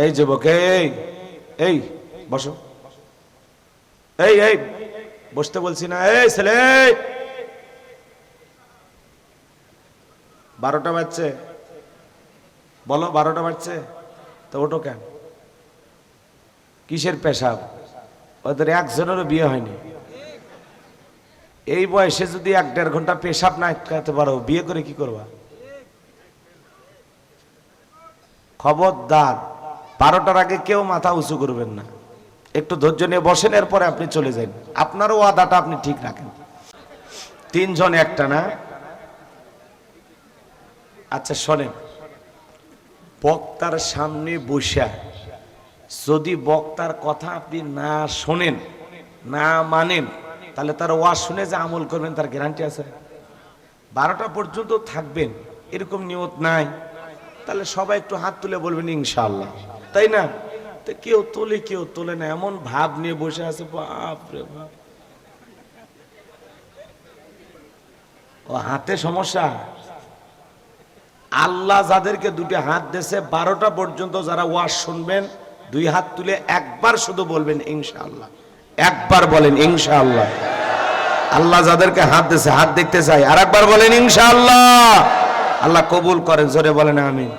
এই যুবক, এই এই বসো, এই এই বসতে বলছি না, এই ছেলে 12টা বাজছে, বলো 12টা বাজছে, তো ওঠো কেন? কিসের পেশাব? ওদের একজনেরও বিয়ে হয়নি। এই বয়সে যদি 1-1.5 ঘন্টা পেশাব না আটকাতে পারো, বিয়ে করে কি করবা? খবরদার 12টার আগে কেউ মাথা উঁচু করবেন না। একটু ধৈর্য নিয়ে বসেন, এরপরে আপনি চলে যান। আপনারও ওয়াদাটা আপনি ঠিক রাখেন। 3 জন একটা না? আচ্ছা শোনেন, বক্তার সামনে বসে যদি বক্তার কথা আপনি না শোনেন, না মানেন, তাহলে তার ওয়াজ শুনে যে আমল করবেন তার গ্যারান্টি আছে? 12টা পর্যন্ত থাকবেন এরকম নিয়ত নাই, তাহলে সবাই একটু হাত তুলে বলবেন ইনশাআল্লাহ, তাই না? তো কেউ তোলে কেউ তোলে না, এমন ভাব নিয়ে বসে আছে, বাপ রে বাপ। ও হাতে সমস্যা। আল্লাহ যাদেরকে 2টি হাত দিয়েছে, 12টা পর্যন্ত যারা ওয়াজ শুনবেন 2 হাত তুলে একবার শুধু বলবেন ইনশাআল্লাহ। একবার বলেন ইনশাআল্লাহ। আল্লাহ যাদেরকে হাত দিয়েছে, হাত দেখতে চাই, আর একবার বলেন ইনশাআল্লাহ। আল্লাহ কবুল করেন, জোরে বলেন আমিন।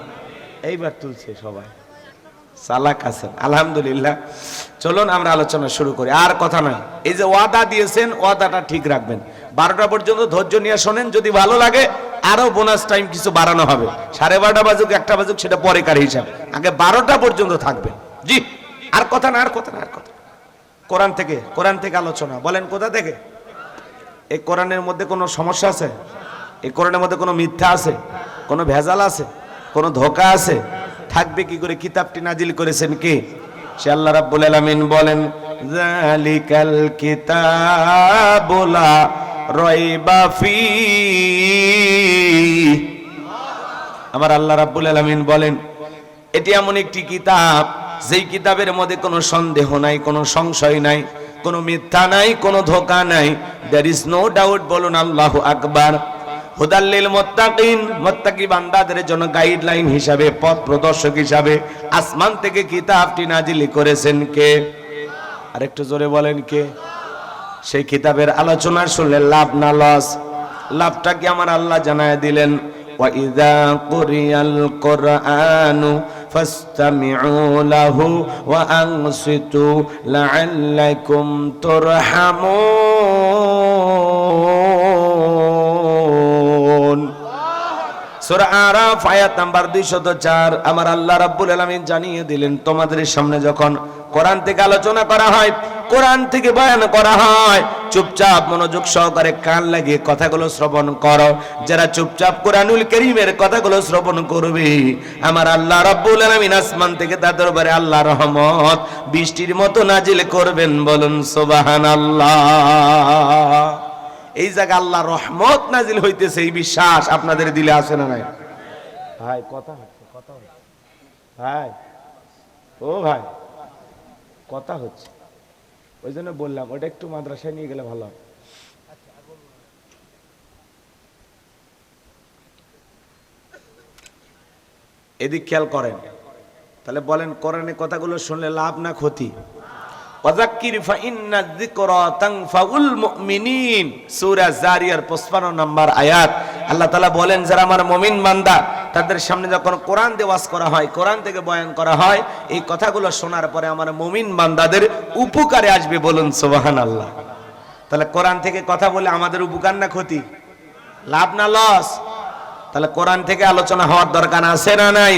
এইবার তুলছে সবাই, চালাক আছেন আলহামদুলিল্লাহ। চলুন আমরা আলোচনা শুরু করি, আর কথা নয়। এই যে ওয়াদা দিয়েছেন, ওয়াদাটা ঠিক রাখবেন। 12টা পর্যন্ত ধৈর্য নিয়ে শোনেন, যদি ভালো লাগে আরো বোনাস টাইম কিছু বাড়ানো হবে। 12:30 বাজুক 1টা বাজুক সেটা পরেকার হিসাব, আগে 12টা পর্যন্ত থাকবে। জি, আর কথা না, আর কথা না, আর কথা। কোরআন থেকে আলোচনা। বলেন কোথা থেকে? এই কোরআনের মধ্যে কোনো সমস্যা আছে? এই কোরআনের মধ্যে কোনো মিথ্যা আছে? কোনো ভেজাল আছে? কোনো ধোঁকা আছে? থাকবে কি করে? কিতাবটি নাজিল করেছেন কে? সে আল্লাহ রাব্বুল আলামিন বলেন, যালিকাল কিতাবু লা রাইবা ফীহি। আমার আল্লাহ রাব্বুল আলামিন বলেন, এটি এমন একটি কিতাব যেই কিতাবের মধ্যে কোনো সন্দেহ নাই, কোনো সংশয় নাই, কোনো মিথ্যা নাই, কোনো ধোঁকা নাই। There is no doubt. বলুন আল্লাহু আকবার। হুদাল লিল মুত্তাকিন, মুত্তাকি বান্দাদের জন্য গাইডলাইন হিসাবে, পথ প্রদর্শক হিসাবে আসমান থেকে কিতাবটি নাজিল করেছেন কে? আরেকটু জোরে বলেন কে? সেই কিতাবের আলোচনা শুনলে লাভ না লস? লাভটা কি আমার আল্লাহ জানায় দিলেন, ওয়া ইযা কুরিয়াল কুরআনু ফাসতামিউ লাহু ওয়া আনসিতু লাআল্লাকুম তুরহামুন। সূরা আরাফ আয়াত নাম্বার 204। আমার আল্লাহ রাব্বুল আলামিন জানিয়ে দিলেন, তোমাদের সামনে যখন কোরআন থেকে আলোচনা করা হয়, কোরআন থেকে বয়ান করা হয়, চুপচাপ মনোযোগ সহকারে কান লাগিয়ে কথাগুলো শ্রবণ করো। যারা চুপচাপ কোরআনুল কারীমের কথাগুলো শ্রবণ করবে, আমার আল্লাহ রাব্বুল আলামিন আসমান থেকে তার দরবারে আল্লাহর রহমত বৃষ্টির মতো নাজিল করবেন। বলুন সুবহানাল্লাহ। এই জায়গা আল্লাহর রহমত নাজিল হইতেছে, এই বিশ্বাস আপনাদের দিলে আছে না নাই? ভাই কথা হচ্ছে, কথা হচ্ছে ভাই, ও ভাই কথা হচ্ছে, ওই জন্য বললাম ওটা একটু মাদ্রাসায় নিয়ে গেলে ভালো হয়। এদিক খেয়াল করেন। তাহলে বলেন, কোরআনের কথাগুলো শুনলে লাভ না ক্ষতি? ওয়াযাক্কির ফাইন্না যিকরা তানফাউল মুমিনিন, সূরা জারিয়ার 55 নম্বর আয়াত। আল্লাহ তাআলা বলেন, যারা আমার মুমিন বান্দা, তাদের সামনে যখন কোরআন দিয়ে ওয়াজ করা হয়, কোরআন থেকে বয়ান করা হয়, এই কথাগুলো শোনার পরে আমার মুমিন বান্দাদের উপকারে আসবে। বলুন সুবহানাল্লাহ। তাহলে কোরআন থেকে কথা বলে আমাদের উপকার না ক্ষতি? লাভ না লস? তাহলে কোরআন থেকে আলোচনা হওয়ার দরকার আছে না নাই?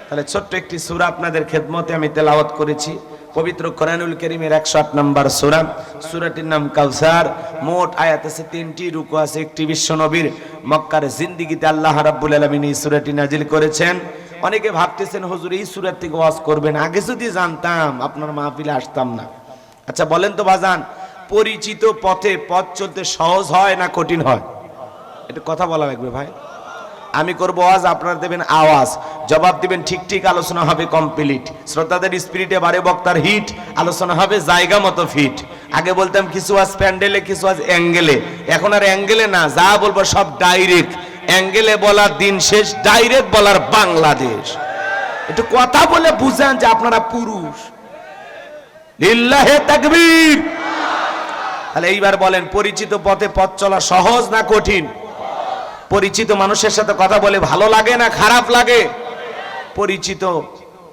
তাহলে ছোট্ট একটি সূরা আপনাদের খেদমতে আমি তেলাওয়াত করেছি, পবিত্র কোরআনুল কারীমের 108 নম্বর সূরা। সূরাটির নাম কাউসার। মোট আয়াত আছে 3টি, রুকু আছে 1টি। বিশ্ব নবীর মক্কার জিন্দেগিতে আল্লাহ রাব্বুল আলামিন এই সূরাটি নাজিল করেছেন। অনেকে ভাবতেছেন হুজুর এই সূরা থেকে ওয়াজ করবেন, আগে যদি জানতাম আপনার মাহফিলে আসতাম না। আচ্ছা বলেন তো বাজান, পরিচিত পথে পথ চলতে সহজ হয় না কঠিন হয়? এটা কথা বলা লাগবে ভাই। আমি করব ওয়াজ, আপনারা দেবেন আওয়াজ, জবাব দিবেন ঠিক ঠিক, আলোচনা হবে কমপ্লিট। শ্রোতাদের স্পিরিটে বারে বক্তার হিট, আলোচনা হবে জায়গা মতো ফিট। আগে বলতাম কিছু আজ প্যান্ডেলে, কিছু আজ অ্যাঙ্গেলে, এখন আর অ্যাঙ্গেলে না, যা বলবো সব ডাইরেক্ট। অ্যাঙ্গেলে বলার দিন শেষ, ডাইরেক্ট বলার বাংলাদেশ। একটু কথা বলে বুঝান যে আপনারা পুরুষ। লিল্লাহে তাকবীর। তাহলে এইবার বলেন, পরিচিত পথে পথ চলা সহজ না কঠিন? পরিচিত মানুষের সাথে কথা বলে ভালো লাগে না খারাপ লাগে? পরিচিত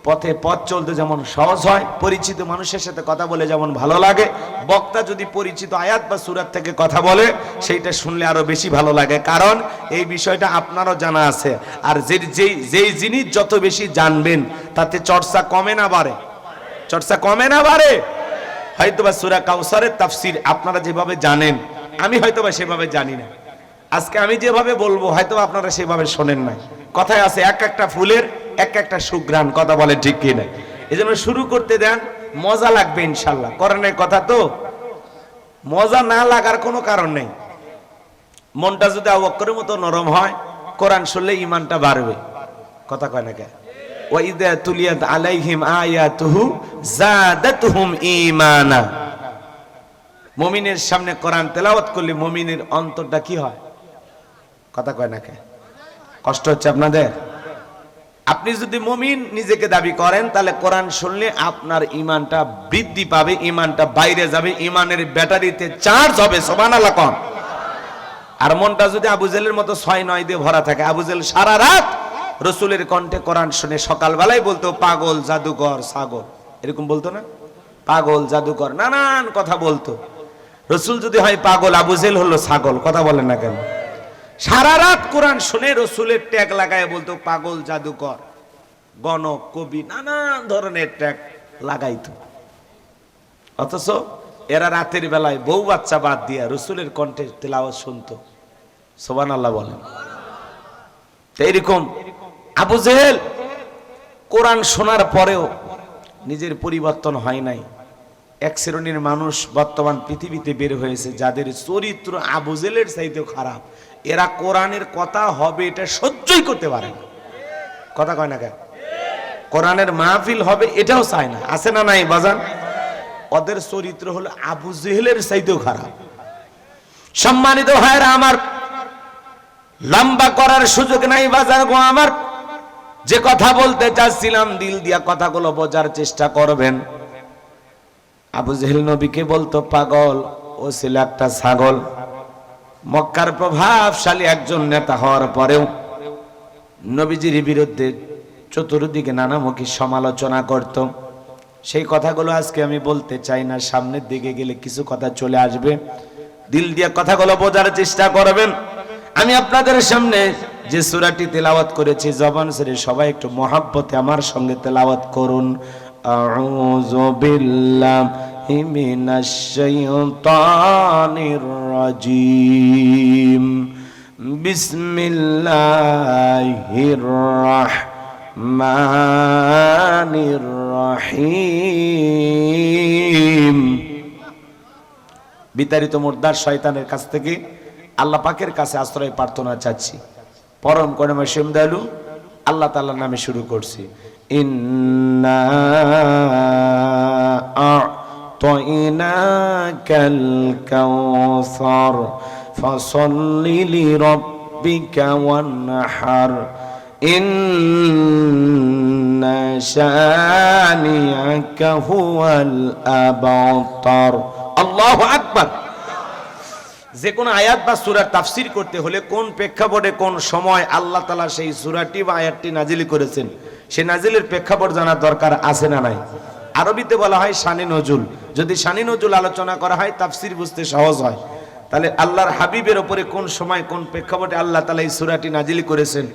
পথে পথ চলতে যেমন সহজ হয়, পরিচিত মানুষের সাথে কথা বলে যেমন ভালো লাগে, বক্তা যদি পরিচিত আয়াত বা সূরাত থেকে কথা বলে সেইটা শুনলে আরো বেশি ভালো লাগে। কারণ এই বিষয়টা আপনারও জানা আছে। আর যেই জিনিস যত বেশি জানবেন তাতে চর্চা কমে না বাড়ে? চর্চা কমে না বাড়ে? হয়তোবা সূরা কাউসারের তাফসীর আপনারা যেভাবে জানেন আমি হয়তোবা সেভাবে জানি না। আজকে আমি যেভাবে বলবো হয়তোবা আপনারা সেভাবে শোনেন না। কথায় আছে এক একটা ফুলের এক একটা সুঘ্রাণ, কথা বলে ঠিক কিনা? এজন্য শুরু করতে দেন, মজা লাগবে ইনশাআল্লাহ। কোরআনের কথা তো মজা না লাগার কোনো কারণ নেই। মনটা যদি আবু বকরের মতো নরম হয়, কোরআন শুনলে ঈমানটা বাড়বে। কথা কয় না কে? ওয়া ইযা তুলিয়াত আলাইহিম আয়াতুহু যাদাতুহুম ঈমানা। মুমিনের সামনে কোরআন তেলাওয়াত করলে মুমিনের অন্তরটা কি হয়? কথা কয় না কে? কষ্ট হচ্ছে আপনাদের? আপনি যদি মুমিন নিজেকে দাবি করেন তাহলে কোরআন শুনলে আপনার ঈমানটা বৃদ্ধি পাবে, ঈমানটা বাইরে যাবে, ঈমানের ব্যাটারিতে চার্জ হবে। সুবহানাল্লাহ কোন? আর মনটা যদি আবু জেলের মতো 6-9 দিয়ে ভরা থাকে, আবু জেল সারা রাত রাসূলের কণ্ঠে কোরআন শুনে সকালবেলায় বলতো পাগল, জাদুকর, ছাগল, এরকম বলতো না? পাগল, জাদুকর, নানান কথা বলতো। রাসূল যদি হয় পাগল, আবু জেল হলো ছাগল। কথা বলেন না কেন? সারা রাত কোরআন শুনে রাসূলের ট্যাগ লাগায় বলতো পাগল, জাদুকর, গণক, কবি, নানান ধরনের ট্যাগ লাগাইতো। অথচ এরা রাতের বেলায় বউ বাচ্চা বাদ দিয়া রাসূলের কণ্ঠে তেলাওয়াত শুনতো। সুবহানাল্লাহ বলেন। এইরকম আবু জেহেল কোরআন শোনার পরেও নিজের পরিবর্তন হয় নাই। এক শ্রেণীর মানুষ বর্তমান পৃথিবীতে বের হয়েছে যাদের চরিত্র আবু জেহেলের চাইতেও খারাপ। এরা কোরআনের কথা হবে এটা সহ্যই করতে পারে না। কথা কয় না কেন? কোরআনের মাহফিল হবে এটাও চায় না। আছে না নাই বাজান? ওদের চরিত্র হলো আবু জেহেলের চাইতেও খারাপ। সম্মানিত ভাইরা আমার, লম্বা করার সুযোগ নাই বাজার গো আমার। যে কথা বলতে চাচ্ছিলাম দিল দিয়া কথাগুলো বোঝার চেষ্টা করবেন। আবু জেহেল নবীকে বলতো পাগল, ও ছিল একটা ছাগল। মক্কার প্রভাবশালী একজন নেতা হওয়ার পরেও নবীজির বিরুদ্ধে চতুর্দিকে নানামুখী সমালোচনা করত। সেই কথাগুলো আজকে আমি বলতে চাই না, সামনের দিকে গেলে কিছু কথা চলে আসবে। দিল দিয়ে কথাগুলো বোঝার চেষ্টা করবেন। আমি আপনাদের সামনে যে সূরাটি তেলাওয়াত করেছি জবান ছেড়ে সবাই একটু মহাব্বতে আমার সঙ্গে তেলাওয়াত করুন। আউযু বিল্লাহি মিনাশ শাইতানির রাজীম। বিসমিল্লাহির রাহমানির রহিম। বিতাড়িত মুর্দার শয়তানের কাছ থেকে আল্লাহ পাকের কাছে আশ্রয় প্রার্থনা চাচ্ছি। পরম করুণাময় অসীম দয়ালু আল্লাহ তাআলার নামে শুরু করছি। ইন্না আ'তাইনাকাল কাউসার ফাসাল্লি লিরাব্বিকা ওয়ানহার ইন্না শানিআকা হুয়াল আবতার। আল্লাহু আকবার। যে কোনো আয়াত বা সূরার তাফসীর করতে হলে কোন প্রেক্ষাপটে কোন সময় আল্লাহ তাআলা সেই সূরাটি বা আয়াতটি নাজিল করেছেন সেই নাজিলের প্রেক্ষাপট জানার দরকার আছে না নাই? আরবিতে বলা হয় শানে নজুল। যদি শানে নজুল আলোচনা করা হয় তাফসীর বুঝতে সহজ হয়। তাহলে আল্লাহর হাবিবের উপরে কোন সময় কোন প্রেক্ষাপটে আল্লাহ তাআলা এই সূরাটি নাজিল করেছেন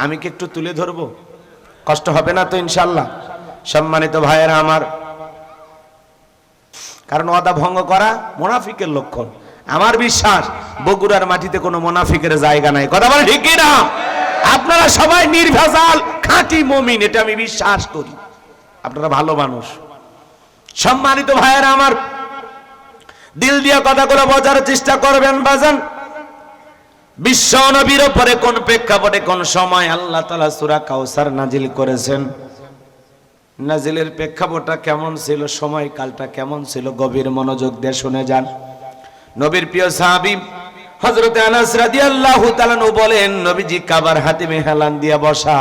আমি কি একটু তুলে ধরবো? কষ্ট হবে না তো ইনশাআল্লাহ? সম্মানিত ভাইয়েরা আমার, কারণ ওয়াদা ভঙ্গ করা মুনাফিকের লক্ষণ। আমার বিশ্বাস বগুড়ার মাটিতে কোনো মুনাফিকের জায়গা নাই। কথা বলে ঠিক কি না? আপনারা সবাই নির্ভেজাল খাঁটি মুমিন, এটা আমি বিশ্বাস করি। আপনারা ভালো মানুষ। সম্মানিত ভাইয়েরা আমার, দিল দিয়া কথাগুলো বোঝার চেষ্টা করবেন বাজান। বিশ্ব নবীর উপরে কোন প্রেক্ষাপটে কোন সময় আল্লাহ তাআলা সূরা কাউসার নাজিল করেছেন, নাজিলের প্রেক্ষাপটটা কেমন ছিল, সময়কালটা কেমন ছিল, গভীর মনোযোগ দিয়ে শুনে যান। নবীর প্রিয় সাহাবী হযরত আনাস রাদিয়াল্লাহু তাআলা বলেন, নবীজি কাবার হাতিমে হেলান দিয়া বসা,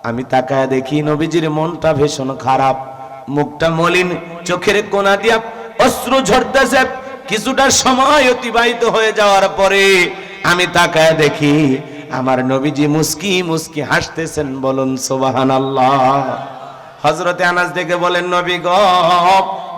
আমি তাকায় দেখি নবীজির মনটা ভীষণ খারাপ, মুখটা মলিন, চোখের কোনা দিয়া অশ্রু ঝরতেছে। কিছুটা সময় অতিবাহিত হয়ে যাওয়ার পরে আমি তাকায় দেখি আমার নবীজি মুস্কি মুস্কি হাসতেছেন। বলুন সুবহানাল্লাহ। হযরতে আনাস দেখে বলেন, নবী গো,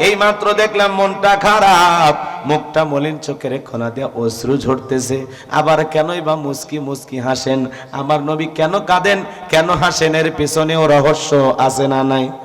এই মাত্র দেখলাম মনটা খারাপ, মুখটা মলিন, চোখের কোনা দিয়ে অশ্রু ঝরতেছে, আবার কেনই বা মুস্কি মুস্কি হাসেন? আমার নবী কেন কাঁদেন, কেন হাসেন, এর পিছনেও রহস্য আছে না নাই?